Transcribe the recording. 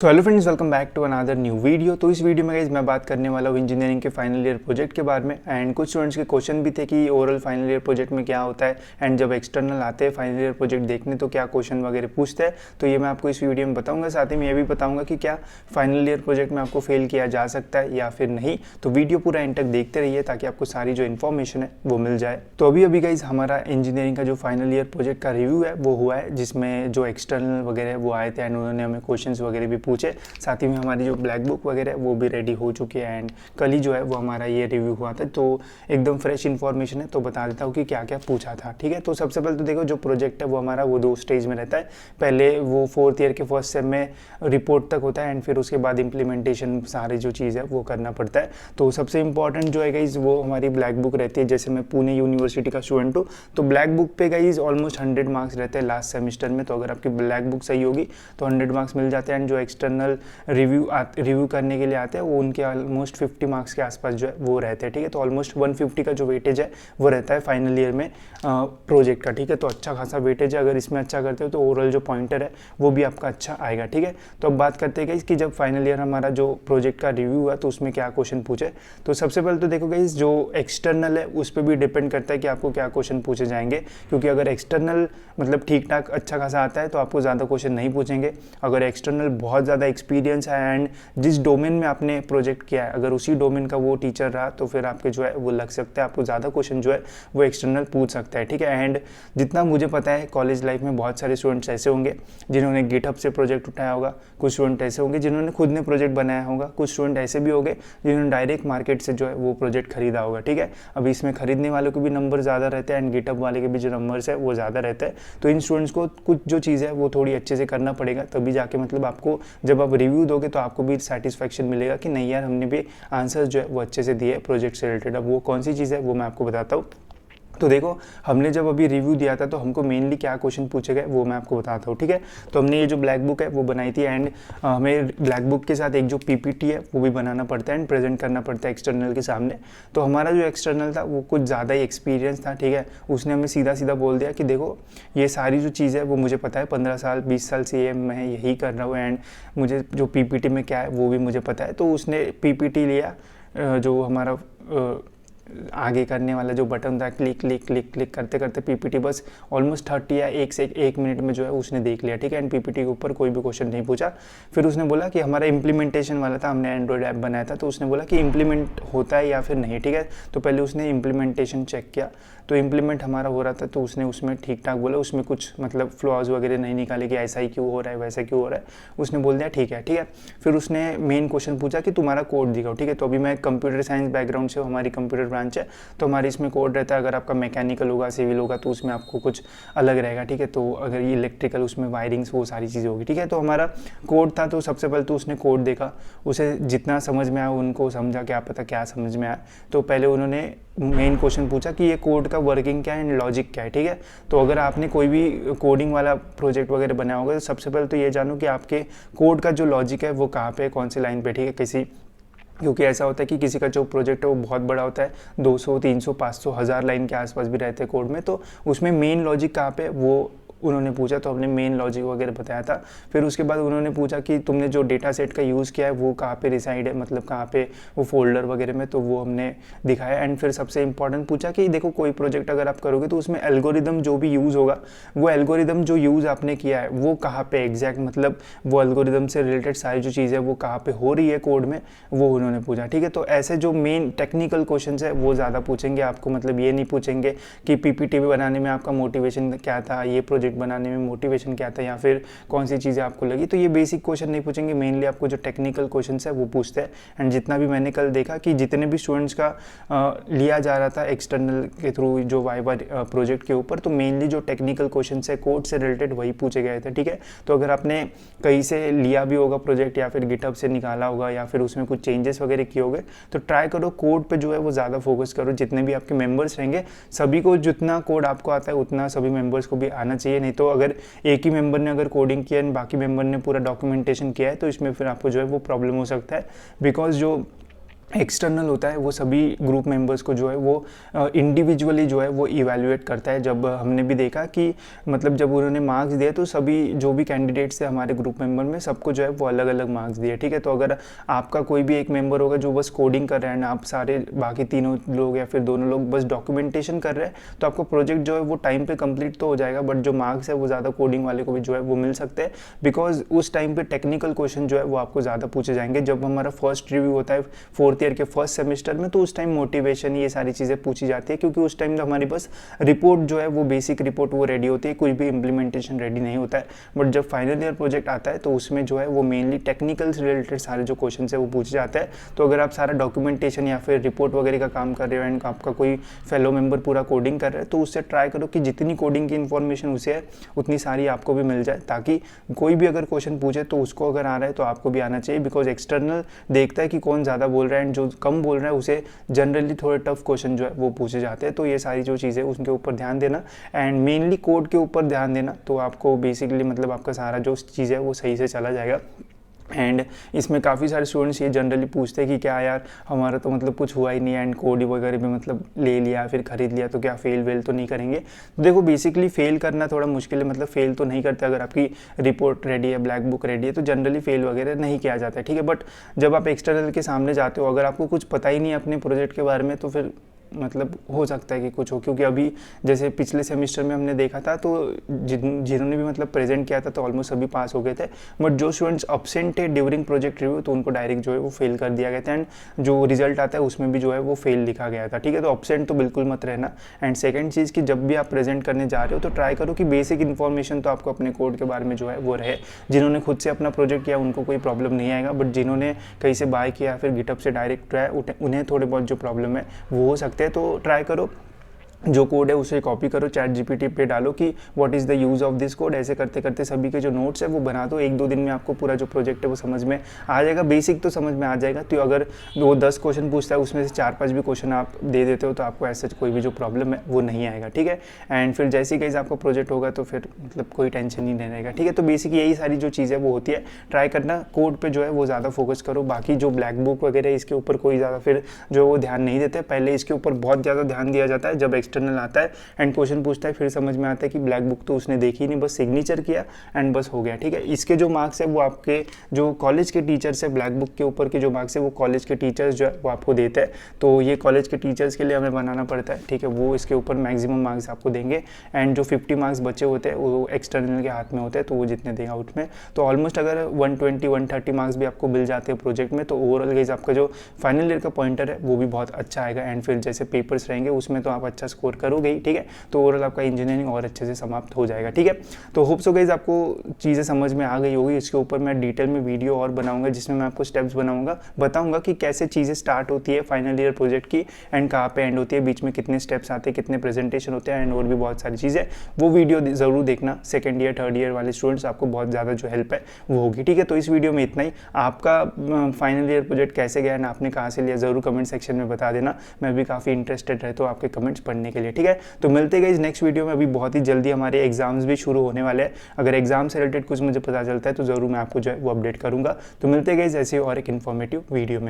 तो hello friends, welcome back to another new video. तो इस वीडियो में गाइस मैं बात करने वाला हूँ इंजीनियरिंग के फाइनल ईयर प्रोजेक्ट के बारे में। एंड कुछ स्टूडेंट्स के क्वेश्चन भी थे कि ओवरऑल फाइनल ईयर प्रोजेक्ट में क्या होता है एंड जब एक्सटर्नल आते हैं फाइनल ईयर प्रोजेक्ट देखने तो क्या क्वेश्चन वगैरह पूछते हैं। तो ये मैं आपको इस वीडियो में बताऊँगा। साथ ही मैं ये भी बताऊँगा कि क्या फाइनल ईयर प्रोजेक्ट में आपको फेल किया जा सकता है या फिर नहीं। तो वीडियो पूरा एंड तक देखते रहिए ताकि आपको सारी जो इन्फॉर्मेशन है वो मिल जाए। तो अभी गाइज हमारा इंजीनियरिंग का जो फाइनल ईयर प्रोजेक्ट का रिव्यू है वो हुआ है, जिसमें जो एक्सटर्नल वगैरह वो आए थे एंड उन्होंने हमें क्वेश्चन वगैरह भी पूछे। साथ ही में हमारी जो ब्लैक बुक वगैरह है वो भी रेडी हो चुकी है एंड कल ही जो है वो हमारा ये रिव्यू हुआ था। तो एकदम फ्रेश इन्फॉर्मेशन है, तो बता देता हूँ कि क्या क्या पूछा था। ठीक है, तो सबसे पहले तो देखो जो प्रोजेक्ट है वो हमारा वो 2 स्टेज में रहता है। पहले वो 4th ईयर के फर्स्ट सेम में रिपोर्ट तक होता है एंड फिर उसके बाद इम्प्लीमेंटेशन सारी जो चीज़ है वो करना पड़ता है। तो सबसे इंपॉर्टेंट जो है गाइज वो हमारी ब्लैक बुक रहती है। जैसे मैं पुणे यूनिवर्सिटी का स्टूडेंट हूँ तो ब्लैक बुक पे गाइज ऑलमोस्ट 100 मार्क्स रहते हैं लास्ट सेमेस्टर में। तो अगर आपकी ब्लैक बुक सही होगी तो 100 मार्क्स मिल जाते हैं एंड जो एक्सटर्नल रिव्यू करने के लिए आते हैं वो उनके ऑलमोस्ट 50 मार्क्स के आसपास जो है वो रहते हैं। ठीक है, तो ऑलमोस्ट 150 का जो वेटेज है वो रहता है फाइनल ईयर में प्रोजेक्ट का। ठीक है, तो अच्छा खासा वेटेज है। अगर इसमें अच्छा करते हो तो ओवरऑल जो पॉइंटर है वो भी आपका अच्छा आएगा। ठीक है, तो अब बात करते हैं कि जब फाइनल ईयर हमारा जो प्रोजेक्ट का रिव्यू हुआ तो उसमें क्या क्वेश्चन पूछे। तो सबसे पहले तो देखो गाइस जो एक्सटर्नल है उस पर भी डिपेंड करता है कि आपको क्या क्वेश्चन पूछे जाएंगे। क्योंकि अगर एक्सटर्नल मतलब ठीक ठाक अच्छा खासा आता है तो आपको ज़्यादा क्वेश्चन नहीं पूछेंगे। अगर एक्सटर्नल बहुत ज़्यादा एक्सपीरियंस है एंड जिस डोमेन में आपने प्रोजेक्ट किया है अगर उसी डोमेन का वो टीचर रहा तो फिर आपके जो है वो लग सकता है, आपको ज़्यादा क्वेश्चन जो है वो एक्सटर्नल पूछ सकता है। ठीक है, एंड जितना मुझे पता है कॉलेज लाइफ में बहुत सारे स्टूडेंट्स ऐसे होंगे जिन्होंने गिटहब से प्रोजेक्ट उठाया होगा, कुछ स्टूडेंट ऐसे होंगे जिन्होंने खुद ने प्रोजेक्ट बनाया होगा, कुछ स्टूडेंट ऐसे भी होंगे जिन्होंने डायरेक्ट मार्केट से जो है वो प्रोजेक्ट खरीदा होगा। ठीक है, अभी इसमें खरीदने वालों के भी नंबर ज़्यादा रहते हैं एंड गिटहब वाले के भी जो नंबर्स है वो ज़्यादा रहते हैं। तो इन स्टूडेंट्स को कुछ जो चीज़ है वो थोड़ी अच्छे से करना पड़ेगा, तभी जाके मतलब आपको जब आप रिव्यू दोगे तो आपको भी सेटिस्फैक्शन मिलेगा कि नहीं यार हमने भी आंसर्स जो है वो अच्छे से दिए प्रोजेक्ट से रिलेटेड। अब वो कौन सी चीज़ है वो मैं आपको बताता हूँ। तो देखो हमने जब अभी रिव्यू दिया था तो हमको मेनली क्या क्वेश्चन पूछे गए वो मैं आपको बताता हूँ। ठीक है, तो हमने ये जो ब्लैक बुक है वो बनाई थी एंड हमें ब्लैक बुक के साथ एक जो पीपीटी है वो भी बनाना पड़ता है एंड प्रेजेंट करना पड़ता है एक्सटर्नल के सामने। तो हमारा जो एक्सटर्नल था वो कुछ ज़्यादा ही एक्सपीरियंस था। ठीक है, उसने हमें सीधा सीधा बोल दिया कि देखो ये सारी जो चीज़ है वो मुझे पता है, 15 साल 20 साल से ये मैं यही कर रहा हूँ एंड मुझे जो पीपीटी में क्या है वो भी मुझे पता है। तो उसने पीपीटी लिया, जो हमारा आगे करने वाला जो बटन था क्लिक क्लिक क्लिक क्लिक करते करते पीपीटी बस ऑलमोस्ट 30 या 1 मिनट में जो है उसने देख लिया। ठीक है, एंड पीपीटी के ऊपर कोई भी क्वेश्चन नहीं पूछा। फिर उसने बोला कि हमारा इम्प्लीमेंटेशन वाला था, हमने एंड्रॉयड ऐप बनाया था, तो उसने बोला कि इम्प्लीमेंट होता है या फिर नहीं। ठीक है, तो पहले उसने इम्प्लीमेंटेशन चेक किया तो इम्प्लीमेंट हमारा हो रहा था, तो उसने उसमें ठीक ठाक बोला, उसमें कुछ मतलब फ्लॉज वगैरह नहीं निकाले कि ऐसा ही क्यों हो रहा है वैसा क्यों हो रहा है। उसने बोल दिया ठीक है। ठीक है, फिर उसने मेन क्वेश्चन पूछा कि तुम्हारा कोड दिखाओ। ठीक है, तो अभी मैं कंप्यूटर साइंस बैकग्राउंड से, हमारी कंप्यूटर ब्रांच है तो हमारे इसमें कोड रहता है। अगर आपका मैकेनिकल होगा सिविल होगा तो उसमें आपको कुछ अलग रहेगा। ठीक है, तो अगर ये इलेक्ट्रिकल उसमें वायरिंग्स वो सारी चीज़ें होगी। ठीक है, तो हमारा कोड था। तो सबसे पहले तो उसने कोड देखा, उसे जितना समझ में आया उनको समझा, क्या पता क्या समझ में आया। तो पहले उन्होंने मेन क्वेश्चन पूछा कि ये कोड का वर्किंग क्या है एंड लॉजिक क्या है। ठीक है, तो अगर आपने कोई भी कोडिंग वाला प्रोजेक्ट वगैरह बनाया होगा तो सबसे पहले तो ये जानो कि आपके कोड का जो लॉजिक है वो कहाँ पे, कौन सी लाइन पे। ठीक है, क्योंकि ऐसा होता है कि किसी का जो प्रोजेक्ट है वो बहुत बड़ा होता है, 200 300 500 1000 लाइन के आसपास भी रहते हैं कोड में, तो उसमें मेन लॉजिक कहाँ पे वो उन्होंने पूछा। तो हमने मेन लॉजिक वगैरह बताया था। फिर उसके बाद उन्होंने पूछा कि तुमने जो डेटा सेट का यूज़ किया है वो कहाँ पे रिसाइड है, मतलब कहाँ पे वो फोल्डर वगैरह में, तो वो हमने दिखाया। एंड फिर सबसे इंपॉर्टेंट पूछा कि देखो कोई प्रोजेक्ट अगर आप करोगे तो उसमें एल्गोरिदम जो भी यूज़ होगा वो एल्गोरिदम जो यूज़ आपने किया है वो कहाँ पे एग्जैक्ट, मतलब वो एल्गोरिदम से रिलेटेड सारी जो चीज़ है वो कहाँ पे हो रही है कोड में, वो उन्होंने पूछा। ठीक है, तो ऐसे जो मेन टेक्निकल क्वेश्चन है वो ज़्यादा पूछेंगे आपको, मतलब ये नहीं पूछेंगे कि पीपीटी बनाने में आपका मोटिवेशन क्या था, ये प्रोजेक्ट बनाने में मोटिवेशन क्या था, या फिर कौन सी चीज़ें आपको लगी। तो ये बेसिक क्वेश्चन नहीं पूछेंगे, मेनली आपको जो टेक्निकल क्वेश्चन है वो पूछते हैं। एंड जितना भी मैंने कल देखा कि जितने भी स्टूडेंट्स का लिया जा रहा था एक्सटर्नल के थ्रू जो वाइवा प्रोजेक्ट के ऊपर, तो मेनली जो टेक्निकल क्वेश्चन है कोड से रिलेटेड वही पूछे गए थे। ठीक है, तो अगर आपने कहीं से लिया भी होगा प्रोजेक्ट या फिर गिटहब से निकाला होगा या फिर उसमें कुछ चेंजेस वगैरह किए होंगे तो ट्राई करो कोड पे जो है वो ज़्यादा फोकस करो। जितने भी आपके मेंबर्स रहेंगे सभी को जितना कोड आपको आता है उतना सभी मेंबर्स को भी आना चाहिए। नहीं तो अगर एक ही मेंबर ने अगर कोडिंग किया है बाकी मेंबर ने पूरा डॉक्यूमेंटेशन किया है तो इसमें फिर आपको जो है वो प्रॉब्लम हो सकता है। बिकॉज जो एक्सटर्नल होता है वो सभी ग्रुप मेंबर्स को जो है वो इंडिविजुअली जो है वो इवैल्यूएट करता है। जब हमने भी देखा कि मतलब जब उन्होंने मार्क्स दिए तो सभी जो भी कैंडिडेट्स थे हमारे ग्रुप मेंबर में सबको जो है वो अलग अलग मार्क्स दिए, ठीक है। तो अगर आपका कोई भी एक मेंबर होगा जो बस कोडिंग कर रहा है ना, आप सारे बाकी तीनों लोग या फिर दोनों लोग बस डॉक्यूमेंटेशन कर रहे हैं, तो आपका प्रोजेक्ट जो है वो टाइम पे कंप्लीट तो हो जाएगा, बट जो मार्क्स है वो ज़्यादा कोडिंग वाले को भी जो है वो मिल सकते हैं, बिकॉज उस टाइम पे टेक्निकल क्वेश्चन जो है वो आपको ज़्यादा पूछे जाएंगे। जब हमारा फर्स्ट रिव्यू होता है फोर्थ ईयर के फर्स्ट सेमेस्टर में, तो उस टाइम मोटिवेशन ये सारी चीज़ें पूछी जाती है, क्योंकि उस टाइम हमारी बस रिपोर्ट जो है वो बेसिक रिपोर्ट वो रेडी होती है, कोई भी इम्प्लीमेंटेशन रेडी नहीं होता है। बट जब फाइनल ईयर प्रोजेक्ट आता है तो उसमें जो है वो मेनली टेक्निकल से रिलेटेड सारे जो क्वेश्चन है वो पूछे जाते हैं। तो अगर आप सारा डॉक्यूमेंटेशन या फिर रिपोर्ट वगैरह का काम कर रहे हो एंड आपका कोई फेलो मेंबर पूरा कोडिंग कर रहा है, तो उससे ट्राई करो कि जितनी कोडिंग की इन्फॉर्मेशन उसे है उतनी सारी आपको भी मिल जाए, ताकि कोई भी अगर क्वेश्चन पूछे तो उसको अगर आ रहा है तो आपको भी आना चाहिए। बिकॉज एक्सटर्नल देखता है कि कौन ज़्यादा बोल रहा है एंड जो कम बोल रहा है उसे जनरली थोड़े टफ क्वेश्चन जो है वो पूछे जाते हैं। तो ये सारी जो चीज़ें उनके ऊपर ध्यान देना एंड मेनली कोड के ऊपर ध्यान देना, तो आपको बेसिकली मतलब आपका सारा जो चीज़ है वो सही से चला जाएगा। एंड इसमें काफ़ी सारे स्टूडेंट्स ये जनरली पूछते हैं कि क्या यार हमारा तो मतलब कुछ हुआ ही नहीं एंड कोड वगैरह भी मतलब ले लिया फिर ख़रीद लिया, तो क्या फेल वेल तो नहीं करेंगे। तो देखो बेसिकली फ़ेल करना थोड़ा मुश्किल है, मतलब फ़ेल तो नहीं करते। अगर आपकी रिपोर्ट रेडी है, ब्लैक बुक रेडी है, तो जनरली फ़ेल वगैरह नहीं किया जाता है, ठीक है। बट जब आप एक्सटर्नल के सामने जाते हो, अगर आपको कुछ पता ही नहीं है अपने प्रोजेक्ट के बारे में, तो फिर मतलब हो सकता है कि कुछ हो, क्योंकि अभी जैसे पिछले सेमेस्टर में हमने देखा था तो जिन्होंने भी मतलब प्रेजेंट किया था तो ऑलमोस्ट सभी पास हो गए थे। बट जो स्टूडेंट्स अब्सेंट थे ड्यूरिंग प्रोजेक्ट रिव्यू तो उनको डायरेक्ट जो है वो फेल कर दिया गया था, एंड जो रिजल्ट आता है उसमें भी जो है वो फेल लिखा गया था, ठीक है। तो अब्सेंट तो बिल्कुल मत रहना। एंड सेकेंड चीज़ कि जब भी आप प्रेजेंट करने जा रहे हो तो ट्राई करो कि बेसिक इन्फॉर्मेशन तो आपको अपने कोड के बारे में जो है वो रहे। जिन्होंने खुद से अपना प्रोजेक्ट किया उनको कोई प्रॉब्लम नहीं आएगा, बट जिन्होंने कहीं से बाय किया फिर गिटअप से डायरेक्ट उन्हें थोड़े बहुत जो प्रॉब्लम है वो हो सकते हैं। तो ट्राई करो जो कोड है उसे कॉपी करो, चैट जीपीटी पे डालो कि what is the use of this code. ऐसे करते करते सभी के जो नोट्स है वो बना दो, 1-2 दिन में आपको पूरा जो प्रोजेक्ट है वो समझ में आ जाएगा, बेसिक तो समझ में आ जाएगा। तो अगर वो 10 क्वेश्चन पूछता है उसमें से 4-5 भी क्वेश्चन आप दे देते हो तो आपको ऐसा कोई भी जो प्रॉब्लम है वो नहीं आएगा, ठीक है। एंड फिर जैसे ही आपका प्रोजेक्ट होगा तो फिर मतलब कोई टेंशन नहीं रहेगा, ठीक है। तो बेसिक यही सारी जो चीज़ है वो होती है। ट्राई करना कोड पर जो है वो ज़्यादा फोकस करो, बाकी जो ब्लैक बुक वगैरह इसके ऊपर कोई ज़्यादा फिर जो वो ध्यान नहीं देते। पहले इसके ऊपर बहुत ज़्यादा ध्यान दिया जाता है, जब एक्सटर्नल आता है एंड क्वेश्चन पूछता है फिर समझ में आता है कि ब्लैक बुक तो उसने देखी नहीं, बस सिग्नेचर किया एंड बस हो गया, ठीक है। इसके जो मार्क्स है वो आपके जो कॉलेज के टीचर्स है, ब्लैक बुक के ऊपर के जो मार्क्स है वो कॉलेज के टीचर्स जो है वो आपको देते हैं। तो ये कॉलेज के टीचर्स के लिए हमें बनाना पड़ता है, ठीक है। वो इसके ऊपर मैक्सिमम मार्क्स आपको देंगे एंड जो 50 मार्क्स बचे होते हैं वो एक्सटर्नल के हाथ में होते हैं, तो वो जितने देगा उसमें तो ऑलमोस्ट अगर 120-130 मार्क्स भी आपको मिल जाते हैं प्रोजेक्ट में, तो ओवरऑल गाइस आपका जो फाइनल ईयर का पॉइंटर है वो भी बहुत अच्छा आएगा। एंड फिर जैसे पेपर्स रहेंगे उसमें तो आप अच्छा स्कोर करोगे ही, ठीक है। तो ओवरऑल आपका इंजीनियरिंग और अच्छे से समाप्त हो जाएगा, ठीक है। तो होप सो गाइस आपको चीज़ें समझ में आ गई होगी। इसके ऊपर मैं डिटेल में वीडियो और बनाऊंगा जिसमें मैं आपको स्टेप्स बताऊंगा कि कैसे चीज़ें स्टार्ट होती है फाइनल ईयर प्रोजेक्ट की एंड कहाँ पे एंड होती है, बीच में कितने स्टेप्स आते हैं, कितने प्रेजेंटेशन होते हैं एंड और भी बहुत सारी चीज़ें। वो वीडियो ज़रूर देखना, सेकेंड ईयर थर्ड ईयर वाले स्टूडेंट्स आपको बहुत ज़्यादा जो हेल्प है वो होगी, ठीक है। तो इस वीडियो में इतना ही। आपका फाइनल ईयर प्रोजेक्ट कैसे गया एंड आपने कहाँ से लिया ज़रूर कमेंट सेक्शन में बता देना। मैं भी काफ़ी इंटरेस्टेड रहता हूँ आपके कमेंट्स पढ़ने के लिए, ठीक है। तो मिलते गए नेक्स्ट वीडियो में। अभी बहुत ही जल्दी हमारे एग्जाम्स भी शुरू होने वाले हैं। अगर एग्जाम से रिलेटेड कुछ मुझे पता चलता है तो ज़रूर मैं आपको जो है वो अपडेट करूँगा। तो मिलते गए ऐसे और एक इन्फॉर्मेटिव वीडियो में।